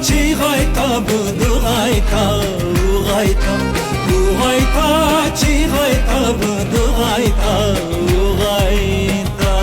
چی غایتا بود و غایتا و غایتا و غایتا چی غایتا بود و غایتا و غایتا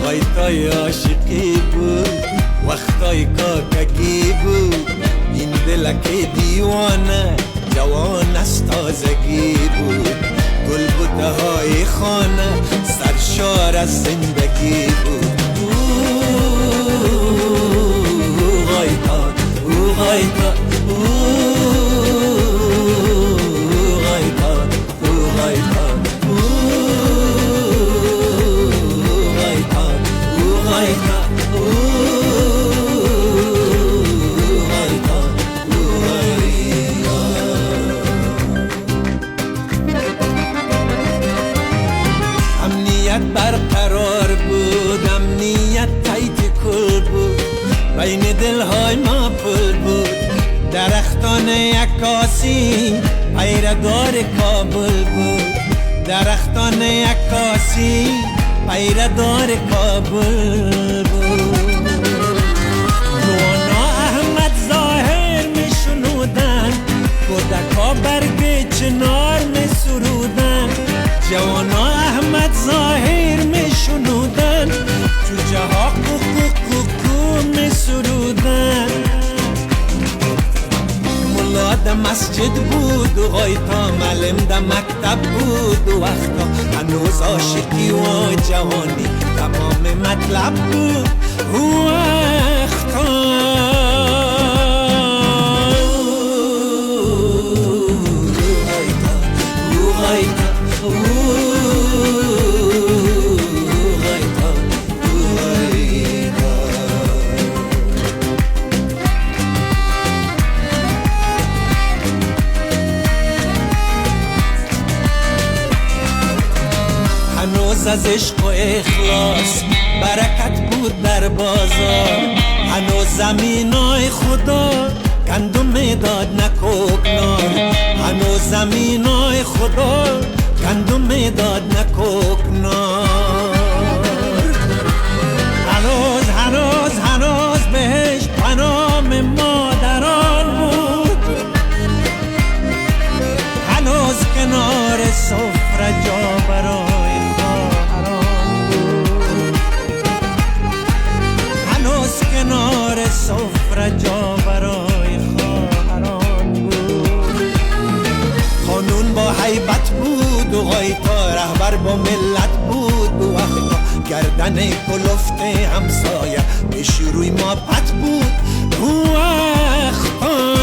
غایتای عاشقی بود وقتای کاکگی بود این دلک دیوانه جوان از تازگی بود گل بوته های خانه سرشار از زندگی بود غایتا غایتا غایتا غایتا غایتا امنیت برقرار بود امنیت تایت کل بود بین دلهای ما پل بود درختان عکاسی پیردار کابل بود درختان عکاسی پیردار کابل بود نوانا احمد ظاهر می شنودن کودکا برگ چنار می سرودن جوانا احمد ظاهر می شنودن جوجه ها کوکو می سرودن ملا ده مسجد بود و غایتا معلم ده مکتب بود و وقتا هنوز عاشقی و جوانی تمام مطلب بود و وقتا هنوز از عشق و اخلاص برکت بود در بازار هنوز زمینای خدا گندم داد نکوکنار هنوز زمینای خدا گندم داد نکوکنار هنوز بهش پنام مادران بود هنوز کنار سفره جا برای کنار سفره جا برای خواهران بود قانون با حیبت بود و غایتا رهبر با ملت بود و وقتا گردن کلفت همسایه پیش روی ما پت بود و وقتا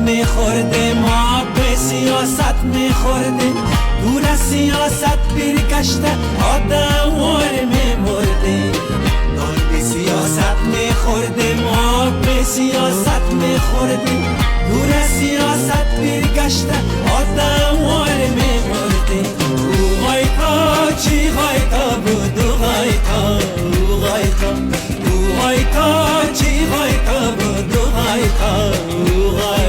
میخورده ما به سیاست میخورده دور از سیاست برگشته آدموار میمرده نان به سیاست میخورده ما به سیاست میخورده دور از سیاست برگشته آدموار میمرده او غایتا چی غایتا بود او غایتا او غایتا او غایتا چی غایتا بود او غایتا او غایتا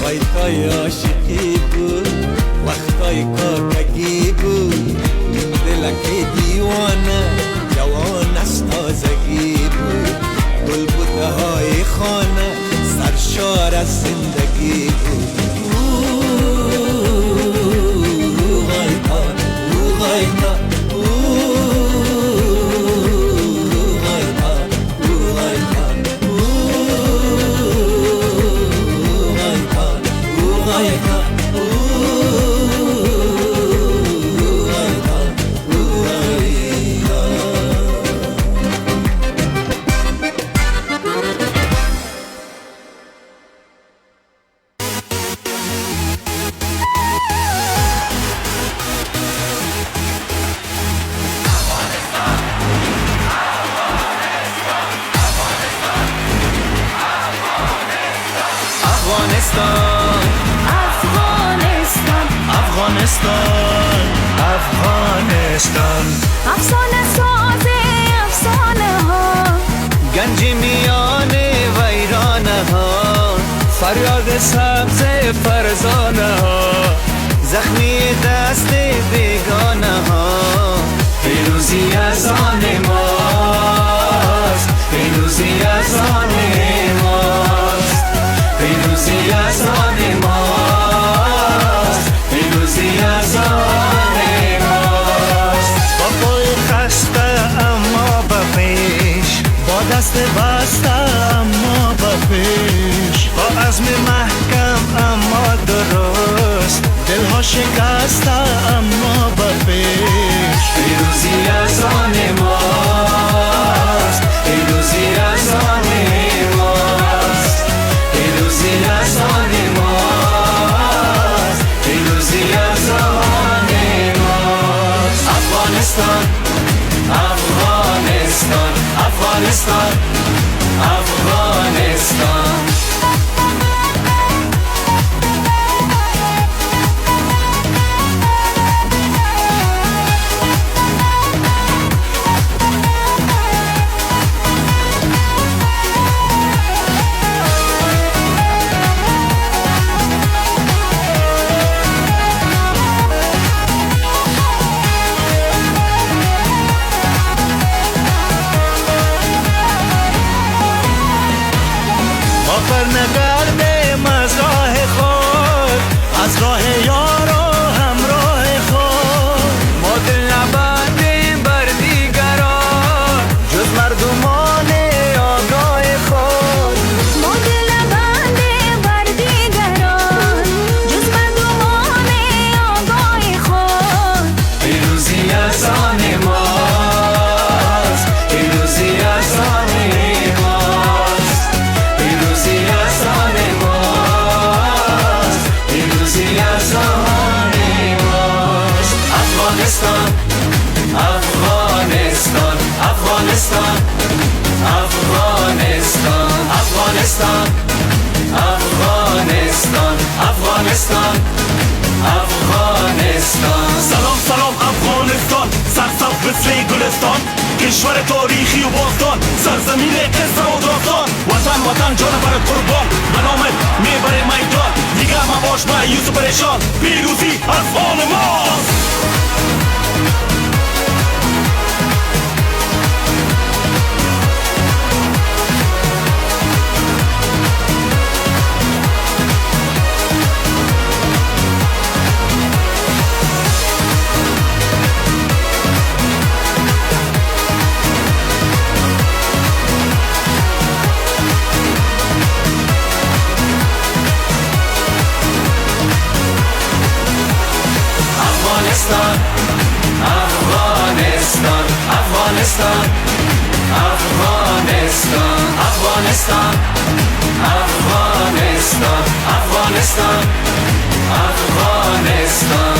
غایتای عاشقی بود وقتای کاکگی بود این دلک دیوانه جوان از تازگی بود گل بوته های خانه سرشار از افغانستان افغانستان افغانستان افغانستان افسانه ساز افسانه ها گنج میان ویرانه ها فریاد سبز فرزانه ها زخمی دست بیگانه ها پیروزی از آن ماست پیروزی از آن ماست پیروزی از آن ماست پیروزی از آن ماست با پای خسته اما به پیش با دست بسته اما به پیش با عزم محکم اما درست دلها شکسته اما به پیش پیروزی از آن ماست پیروزی از آن ماست پیروزی از آن ماست پیروزی از آن ماست افغانستان افغانستان افغانستان افغانستان پر نگردیم از راه خود از راه یار و همراه خود ما دل نبندیم بر دیگران جز مردمان آگاه خود ما دل نبندیم بر دیگران جز مردمان آگاه خود پیروزی از آن ماست پیروزی از آن Afghanistan, Afghanistan, Afghanistan, Afghanistan, Afghanistan, Afghanistan, Afghanistan. سلام سلام افغانستان سرسبز مثل گلستان کشور تاریخی و باستان سرزمین قصه و داستان وطن وطن جان برات قربان به نامت میبره میدان دیگه مباش مایوس و پریشان پیروزی از آن ماست Afghanistan, Afghanistan, Afghanistan, Afghanistan, Afghanistan, Afghanistan, Afghanistan, Afghanistan.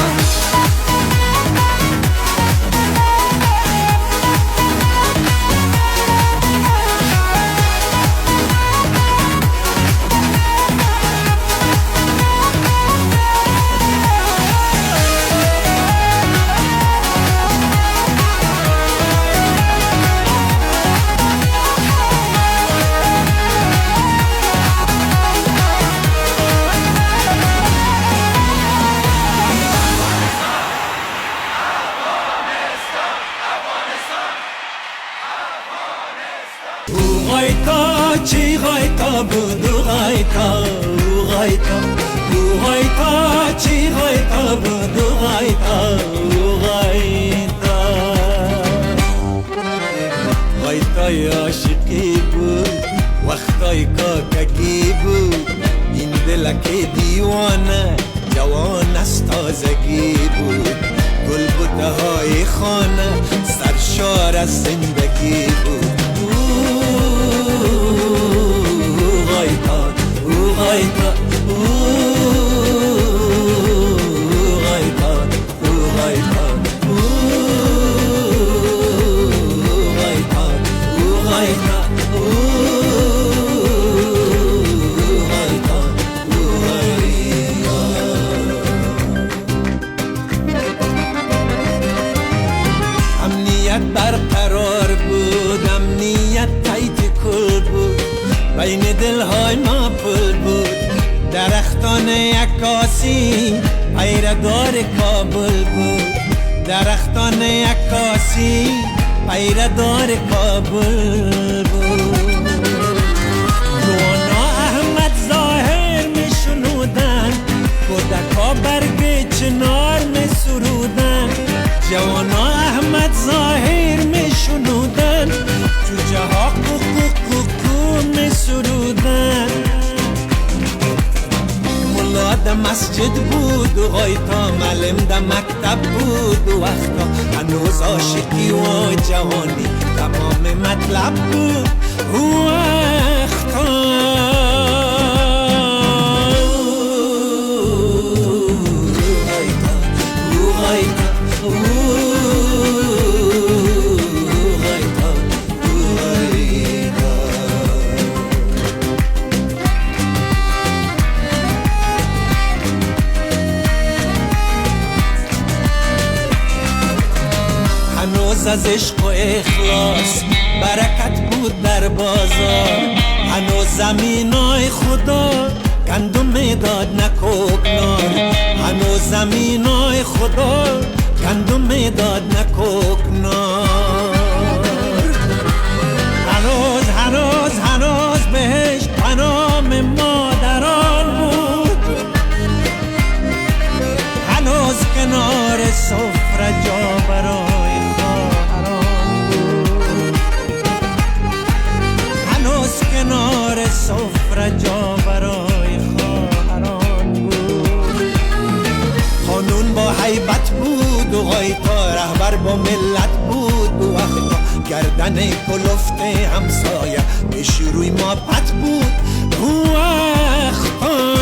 چی غایتا بود غایتا غایتا غایتا چی غایتا بود غایتا غایتا غایتای عاشقی بود وقتای کاککی بود این دلک دیوانه جوان از تازگی بود گل بوته های خانه سرشار از زندگی بود پل بود درختان عکاسی پیردار کابل بود درختان عکاسی پیردار کابل بود نوانا احمد ظاهر می شنودن کودکا برگ چنار می سرودن جوانا احمد ظاهر می شنودن جوجه ها کوکو می سرودن ملا ده مسجد بود و غایتا معلم ده مکتب بود و وقتا هنوز عاشقی و جوانی تمام مطلب بود و وقتا از عشق و اخلاص برکت بود در بازار هنوز زمینای خدا گندم میداد نکوکنار هنوز زمینای خدا گندم میداد نکوکنار هنوز بهش پنام مادران بود هنوز کنار سفره جا برای کنار سفره جا برای خواهران بود خانون با حیبت بود و غایتا رهبر با ملت بود و وقتا گردن کلفت همسایه پیش روی ما پت بود و وقتا